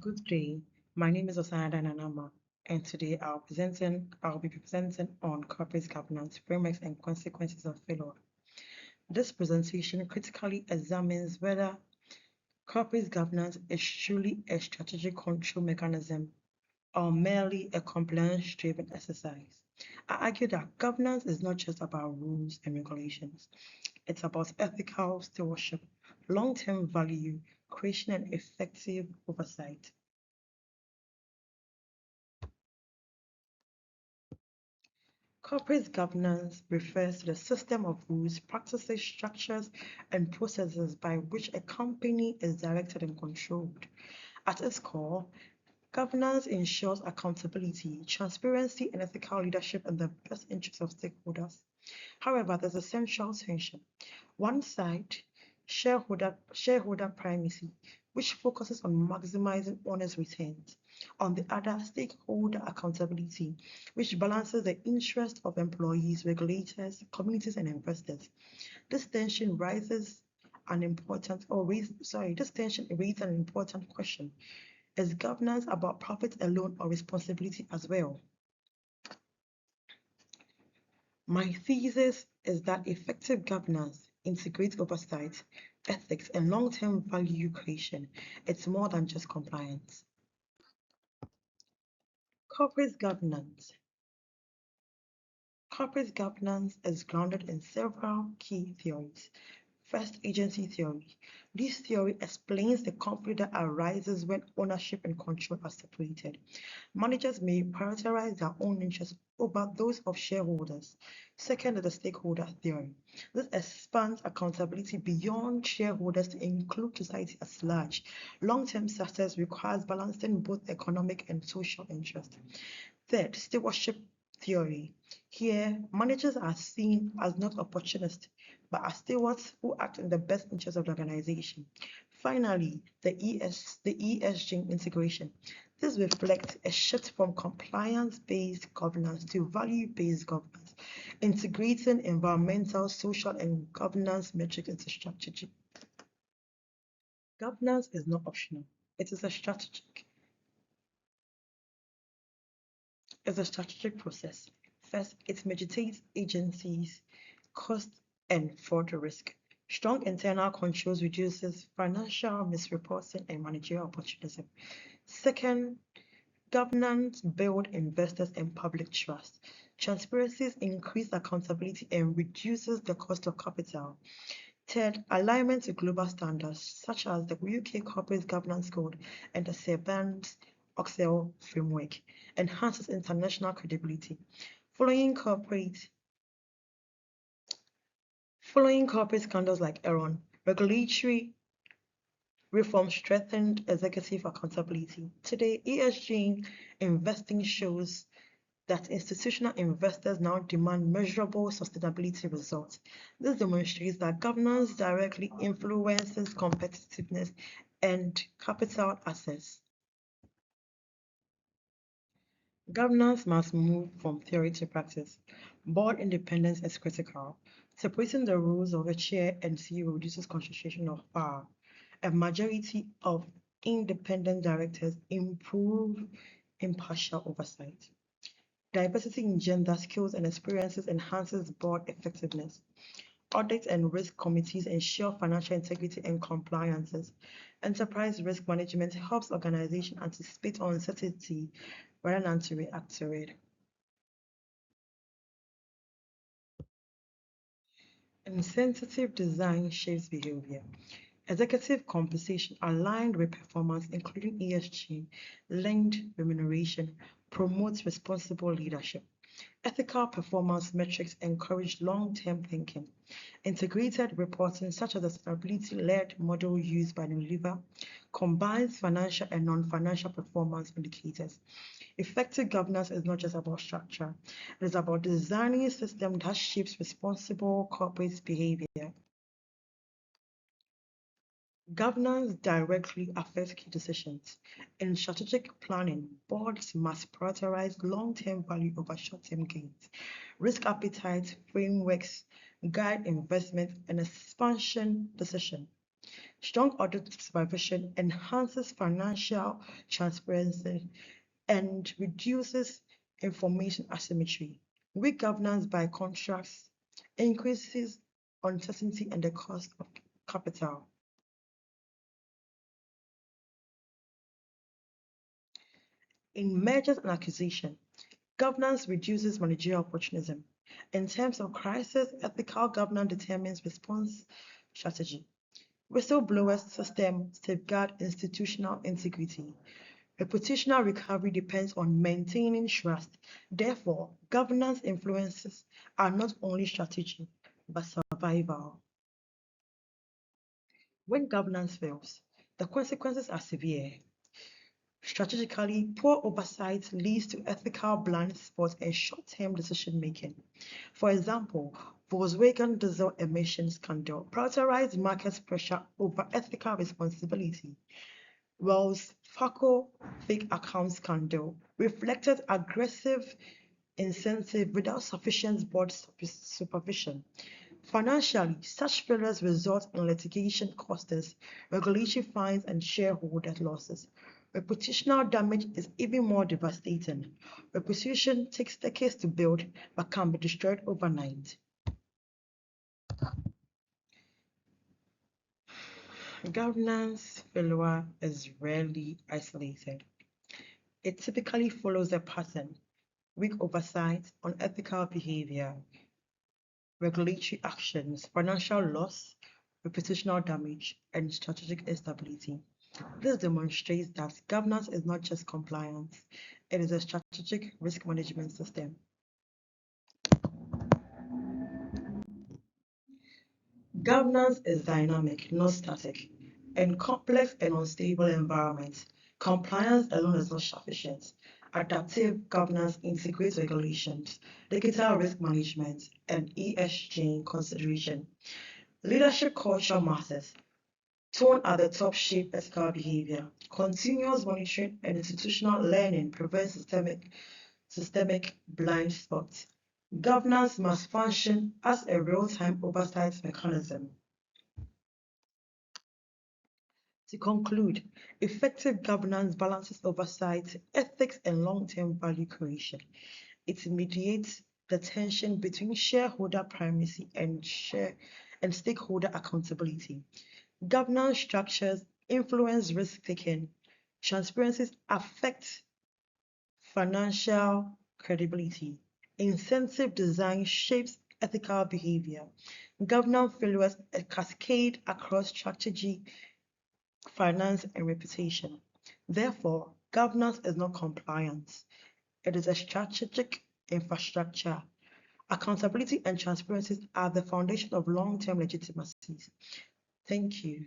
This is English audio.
Good day. My name is Osana Nanama, and today I'll be presenting on corporate governance frameworks and consequences of failure. This presentation critically examines whether corporate governance is truly a strategic control mechanism or merely a compliance-driven exercise. I argue that governance is not just about rules and regulations. It's about ethical stewardship, long-term value creation, and effective oversight. Corporate governance refers to the system of rules, practices, structures, and processes by which a company is directed and controlled. At its core, governance ensures accountability, transparency, and ethical leadership in the best interests of stakeholders. However, there's a central tension. One side, shareholder primacy, which focuses on maximizing honest returns. On the other, stakeholder accountability, which balances the interests of employees, regulators, communities, and investors. This tension raises this tension raises an important question. Is governance about profit alone or responsibility as well? My thesis is that effective governance integrates oversight, ethics, and long-term value creation. It's more than just compliance. Corporate governance. Corporate governance is grounded in several key theories. First, agency theory. This theory explains the conflict that arises when ownership and control are separated. Managers may prioritize their own interests over those of shareholders. Second is the stakeholder theory. This expands accountability beyond shareholders to include society as large. Long-term success requires balancing both economic and social interests. Third, stewardship theory. Here, managers are seen as not opportunists, but as stewards who act in the best interest of the organization. Finally, the ESG integration. This reflects a shift from compliance-based governance to value-based governance, integrating environmental, social, and governance metrics into strategy. Governance is not optional. It is a strategic. It's a strategic process. First, it mitigates agencies, cost, and fraud risk. Strong internal controls reduces financial misreporting and managerial opportunism. Second, governance builds investors and public trust. Transparency increases accountability and reduces the cost of capital. Third, alignment to global standards such as the UK Corporate Governance Code and the Sarbanes-Oxley framework enhances international credibility. Following corporate scandals like Enron, regulatory reform strengthened executive accountability. Today, ESG investing shows that institutional investors now demand measurable sustainability results. This demonstrates that governance directly influences competitiveness and capital access. Governance must move from theory to practice. Board independence is critical. Separating the roles of the chair and CEO reduces concentration of power. A majority of independent directors improve impartial oversight. Diversity in gender, skills, and experiences enhances board effectiveness. Audit and risk committees ensure financial integrity and compliances. Enterprise risk management helps organizations anticipate uncertainty rather than to react to it. Insensitive design shapes behavior. Executive compensation aligned with performance, including ESG, linked remuneration, promotes responsible leadership. Ethical performance metrics encourage long-term thinking. Integrated reporting, such as the sustainability-led model used by Unilever, combines financial and non-financial performance indicators. Effective governance is not just about structure, it is about designing a system that shapes responsible corporate behavior. Governance directly affects key decisions. In strategic planning, boards must prioritize long-term value over short-term gains. Risk appetite frameworks guide investment and expansion decisions. Strong audit supervision enhances financial transparency and reduces information asymmetry. Weak governance, by contrast, increases uncertainty and the cost of capital. In mergers and acquisition, governance reduces managerial opportunism. In terms of crisis, ethical governance determines response strategy. Whistleblowers system safeguard institutional integrity. Reputational recovery depends on maintaining trust. Therefore, governance influences are not only strategy, but survival. When governance fails, the consequences are severe. Strategically, poor oversight leads to ethical blind spots and short-term decision-making. For example, Volkswagen diesel emissions scandal prioritized market pressure over ethical responsibility. Wells Fargo fake account scandal reflected aggressive incentive without sufficient board supervision. Financially, such failures result in litigation costs, regulatory fines, and shareholder losses. Reputational damage is even more devastating. Reputation takes decades to build but can be destroyed overnight. Governance failure is rarely isolated. It typically follows a pattern: weak oversight, unethical behavior, regulatory actions, financial loss, reputational damage, and strategic instability. This demonstrates that governance is not just compliance, it is a strategic risk management system. Governance is dynamic, not static. In complex and unstable environments, compliance alone is not sufficient. Adaptive governance integrates regulations, digital risk management, and ESG consideration. Leadership culture matters. Tone at the top shape ethical behavior. Continuous monitoring and institutional learning prevent systemic blind spots. Governance must function as a real-time oversight mechanism. To conclude, effective governance balances oversight, ethics, and long-term value creation. It mediates the tension between shareholder primacy and stakeholder accountability. Governance structures influence risk-taking. Transparencies affect financial credibility. Incentive design shapes ethical behavior. Governance failures cascade across strategy, finance, and reputation. Therefore, governance is not compliance, it is a strategic infrastructure. Accountability and transparency are the foundation of long term legitimacy. Thank you.